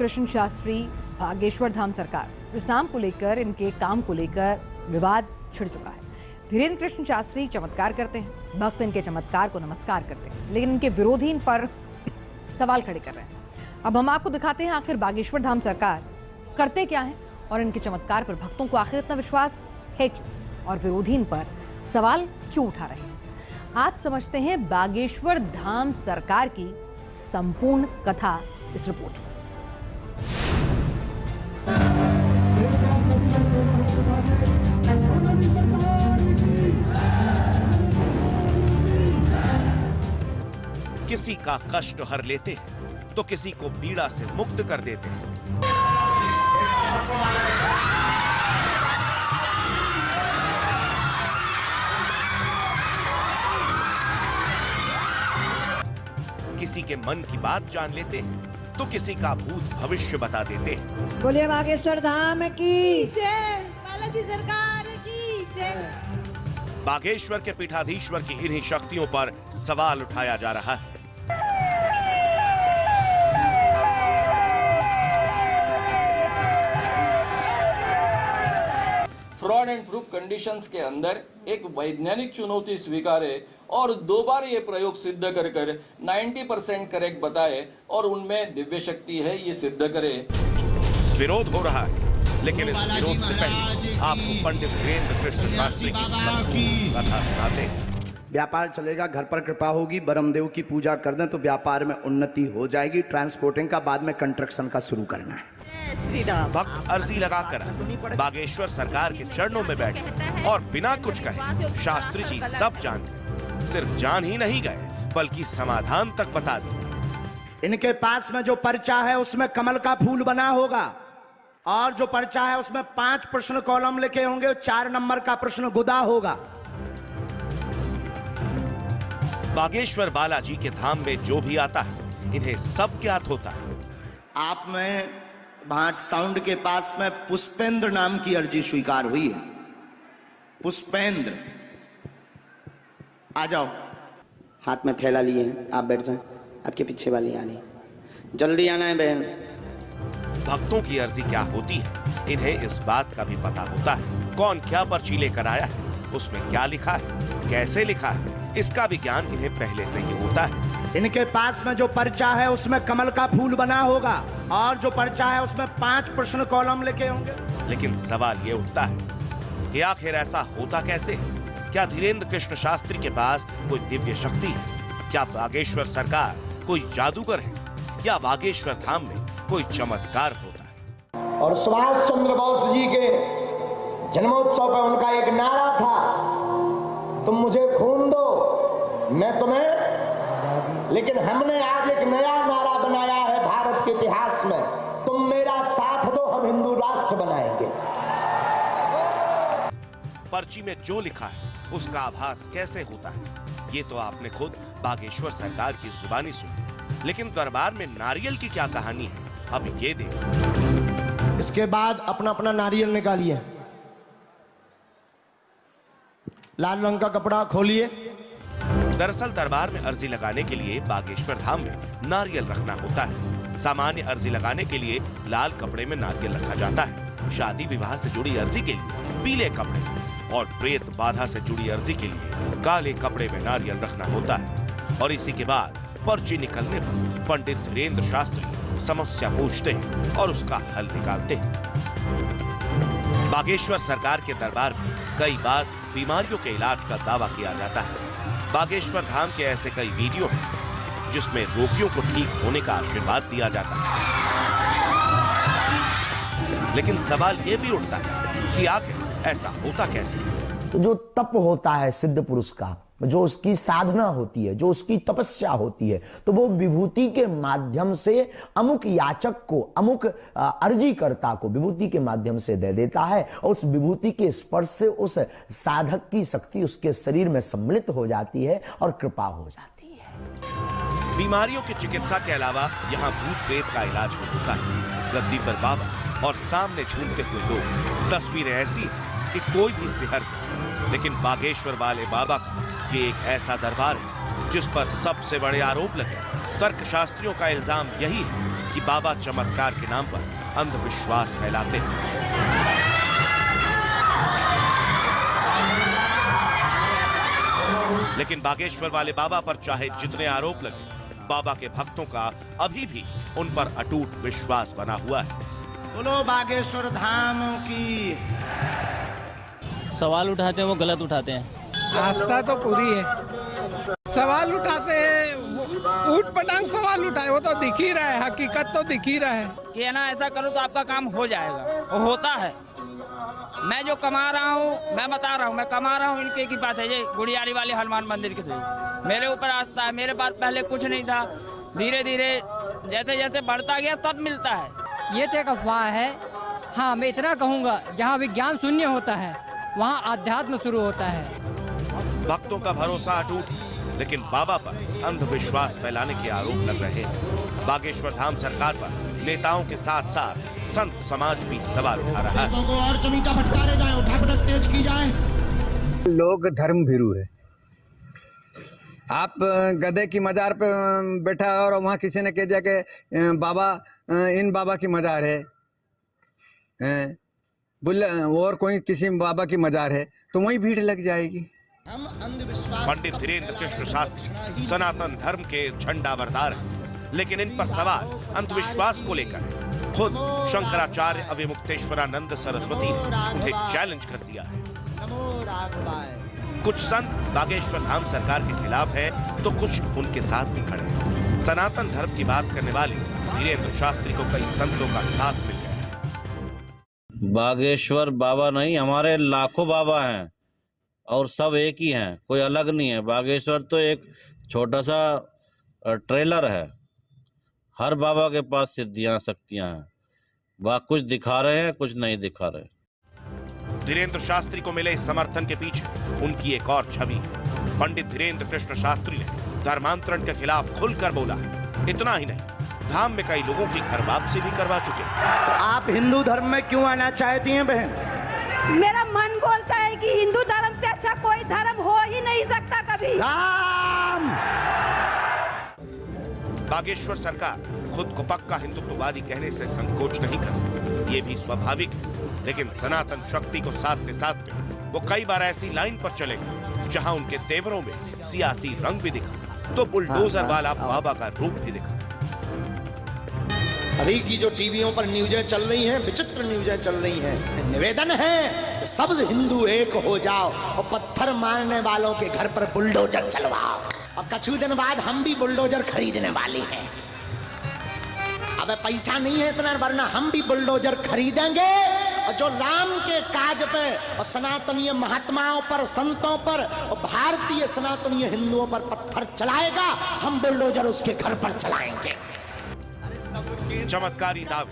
कृष्ण शास्त्री बागेश्वर धाम सरकार, इस नाम को लेकर, इनके काम को लेकर विवाद छिड़ चुका है। धीरेन्द्र कृष्ण शास्त्री चमत्कार करते हैं, भक्त इनके चमत्कार को नमस्कार करते हैं, लेकिन इनके विरोधी इन पर सवाल खड़े कर रहे हैं। अब हम आपको दिखाते हैं आखिर बागेश्वर धाम सरकार करते क्या है और इनके चमत्कार पर भक्तों को आखिर इतना विश्वास है क्यों, और विरोधी इन पर सवाल क्यों उठा रहे हैं। आज समझते हैं बागेश्वर धाम सरकार की संपूर्ण कथा इस रिपोर्ट में। किसी का कष्ट हर लेते हैं तो किसी को पीड़ा से मुक्त कर देते हैं। किसी के मन की बात जान लेते हैं तो किसी का भूत भविष्य बता देते हैं। बोलिए बागेश्वर धाम की जय, बालाजी सरकार की जय। बागेश्वर के पीठाधीश्वर की इन्हीं शक्तियों पर सवाल उठाया जा रहा है। फ्रॉड एंड प्रूफ कंडीशंस के अंदर एक वैज्ञानिक चुनौती स्वीकारे और 2 बार ये प्रयोग सिद्ध कर 90% करेक्ट बताए और उनमें दिव्य शक्ति है ये सिद्ध करे। विरोध हो रहा है, लेकिन इस विरोध से पहले आपको पंडित धीरेन्द्र कृष्ण शास्त्री की कथा सुनाते हैं। व्यापार चलेगा, घर पर कृपा होगी, ब्रह्मदेव की पूजा कर दें तो व्यापार में उन्नति हो जाएगी। ट्रांसपोर्टिंग का बाद में कंस्ट्रक्शन का शुरू करना है। भक्त अर्जी लगाकर बागेश्वर सरकार के चरणों में बैठे और बिना कुछ कहे शास्त्री जी सब जान गए। सिर्फ जान ही नहीं गए बल्कि समाधान तक बता दिया। इनके पास में जो पर्चा है उसमें कमल का फूल बना होगा और जो पर्चा है उसमें 5 प्रश्न कॉलम लिखे होंगे, 4 नंबर का प्रश्न गुदा होगा। बागेश्वर बालाजी के धाम में जो भी आता है इन्हें सब ज्ञात होता है। आप में वहां साउंड के पास में पुष्पेंद्र नाम की अर्जी स्वीकार हुई है। पुष्पेंद्र, आ जाओ। हाथ में थैला लिए हैं, आप बैठ जाएं। आपके पीछे वाली आ रही है, जल्दी आना है बहन। भक्तों की अर्जी क्या होती है इन्हें इस बात का भी पता होता है। कौन क्या पर्ची लेकर आया है, उसमें क्या लिखा है, कैसे लिखा है, इसका भी ज्ञान इन्हें पहले से ही होता है। इनके पास में जो पर्चा है उसमें कमल का फूल बना होगा और जो पर्चा है उसमें 5 प्रश्न कॉलम लिखे होंगे। लेकिन सवाल ये उठता है कि आखिर ऐसा होता कैसे है? क्या धीरेन्द्र कृष्ण शास्त्री के पास कोई दिव्य शक्ति है? क्या बागेश्वर सरकार कोई जादूगर है या बागेश्वर धाम में कोई चमत्कार होता है? और सुभाष चंद्र बोस जी के जन्मोत्सव पर उनका एक नारा था, तुम मुझे खून दो मैं तुम्हें। लेकिन हमने आज एक नया नारा बनाया है भारत के इतिहास में, तुम मेरा साथ दो हम हिंदू राष्ट्र बनाएंगे। पर्ची में जो लिखा है उसका आभास कैसे होता है ये तो आपने खुद बागेश्वर सरकार की जुबानी सुनी, लेकिन दरबार में नारियल की क्या कहानी है अब ये देखिए। इसके बाद अपना अपना नारियल निकालिए, लाल रंग का कपड़ा खोलिए। दरअसल दरबार में अर्जी लगाने के लिए बागेश्वर धाम में नारियल रखना होता है। सामान्य अर्जी लगाने के लिए लाल कपड़े में नारियल रखा जाता है। शादी विवाह से जुड़ी अर्जी के लिए पीले कपड़े और प्रेत बाधा से जुड़ी अर्जी के लिए काले कपड़े में नारियल रखना होता है। और इसी के बाद पर्ची निकलने पर पंडित धीरेन्द्र शास्त्री समस्या पूछते हैं और उसका हल निकालते हैं। बागेश्वर सरकार के दरबार में कई बार बीमारियों के इलाज का दावा किया जाता है। बागेश्वर धाम के ऐसे कई वीडियो हैं जिसमें रोगियों को ठीक होने का आशीर्वाद दिया जाता है। लेकिन सवाल ये भी उठता है कि आखिर ऐसा होता कैसे? तो जो तप होता है सिद्ध पुरुष का, जो उसकी साधना होती है, जो उसकी तपस्या होती है, तो वो विभूति के माध्यम से अमुक याचक को, अमुक अर्जीकर्ता को विभूति के माध्यम से दे देता है और उस विभूति के स्पर्श से उस साधक की शक्ति उसके शरीर में सम्मिलित हो जाती है और कृपा हो जाती है। बीमारियों की चिकित्सा के अलावा यहाँ भूत प्रेत का इलाज भी होता है। गद्दी पर बाबा और सामने झूमते हुए लोग। तस्वीरें ऐसी कि कोई भी सिहर, लेकिन बागेश्वर वाले बाबा का ये एक ऐसा दरबार है जिस पर सबसे बड़े आरोप लगे। तर्कशास्त्रियों का इल्जाम यही है कि बाबा चमत्कार के नाम पर अंधविश्वास फैलाते हैं। लेकिन बागेश्वर वाले बाबा पर चाहे जितने आरोप लगे, बाबा के भक्तों का अभी भी उन पर अटूट विश्वास बना हुआ है। बोलो बागेश्वर धाम की। सवाल उठाते हैं वो गलत उठाते हैं। आस्था तो पूरी है। सवाल उठाते हैं, ऊट पटांग सवाल उठाए, वो तो दिख ही रहा है, हकीकत तो दिख ही रहा है कि है ना, ऐसा करो तो आपका काम हो जाएगा, वो होता है। मैं जो कमा रहा हूँ, मैं बता रहा हूँ, मैं कमा रहा हूँ, इनके की बात है। ये गुड़ियारी वाले हनुमान मंदिर के से मेरे ऊपर आस्था है। मेरे पास पहले कुछ नहीं था, धीरे धीरे जैसे जैसे बढ़ता गया सब मिलता है। ये तो एक अफवाह है। हाँ, मैं इतना कहूँगा, जहाँ विज्ञान शून्य होता है वहाँ आध्यात्म शुरू होता है। भक्तों का भरोसा अटूट, लेकिन बाबा पर अंधविश्वास फैलाने के आरोप लग रहे हैं। बागेश्वर धाम सरकार पर नेताओं के साथ साथ संत समाज भी सवाल उठा रहा है। और चमीटा फटकारे जाए, उठापटक तेज की जाए। लोग धर्म भीरू है। आप गधे की मजार पे बैठा और वहाँ किसी ने कह दिया कि बाबा, इन बाबा की मजार है, और कोई किसी बाबा की मजार है, तो वही भीड़ लग जाएगी। पंडित धीरेन्द्र कृष्ण शास्त्री सनातन धर्म के झंडाबरदार हैं, लेकिन इन पर सवाल अंधविश्वास को लेकर है। खुद शंकराचार्य अविमुक्तेश्वरानंद सरस्वती ने उन्हें चैलेंज कर दिया है। कुछ संत बागेश्वर धाम सरकार के खिलाफ है, तो कुछ उनके साथ भी खड़े हैं। सनातन धर्म की बात करने वाले धीरेन्द्र शास्त्री को कई संतों का साथ मिल गया है। बागेश्वर बाबा नहीं, हमारे लाखों बाबा हैं और सब एक ही हैं, कोई अलग नहीं है। बागेश्वर तो एक छोटा सा ट्रेलर है। हर बाबा के पास सिद्धियां शक्तियां हैं। कुछ दिखा रहे हैं, कुछ नहीं दिखा रहे। धीरेन्द्र शास्त्री को मिले इस समर्थन के पीछे उनकी एक और छवि है। पंडित धीरेन्द्र कृष्ण शास्त्री ने धर्मांतरण के खिलाफ खुलकर बोला है। इतना ही नहीं, धाम में कई लोगों की घर वापसी भी करवा चुके हैं। आप हिंदू धर्म में क्यों आना चाहती हैं बहन? मेरा मन बोलता है कि हिंदू धर्म से अच्छा कोई धर्म हो ही नहीं सकता कभी। राम। बागेश्वर सरकार खुद को पक्का हिंदुत्ववादी कहने से संकोच नहीं करती, ये भी स्वाभाविक है। लेकिन सनातन शक्ति को साधते साधते वो कई बार ऐसी लाइन पर चले गए जहां उनके तेवरों में सियासी रंग भी दिखा, तो बुलडोजर वाला बाबा का रूप भी दिखा। अभी की जो टीवियों पर न्यूज़ें चल रही हैं, विचित्र न्यूज़ें चल रही हैं। निवेदन है सब हिंदू एक हो जाओ और पत्थर मारने वालों के घर पर बुलडोजर चलवाओ। और कुछ दिन बाद हम भी बुलडोजर खरीदने वाले हैं। अब पैसा नहीं है इतना, वरना हम भी बुलडोजर खरीदेंगे और जो राम के काज पे और सनातनीय महात्माओं पर, संतों पर और भारतीय सनातनीय हिंदुओं पर पत्थर चलाएगा, हम बुलडोजर उसके घर पर चलाएंगे। चमत्कारी दावे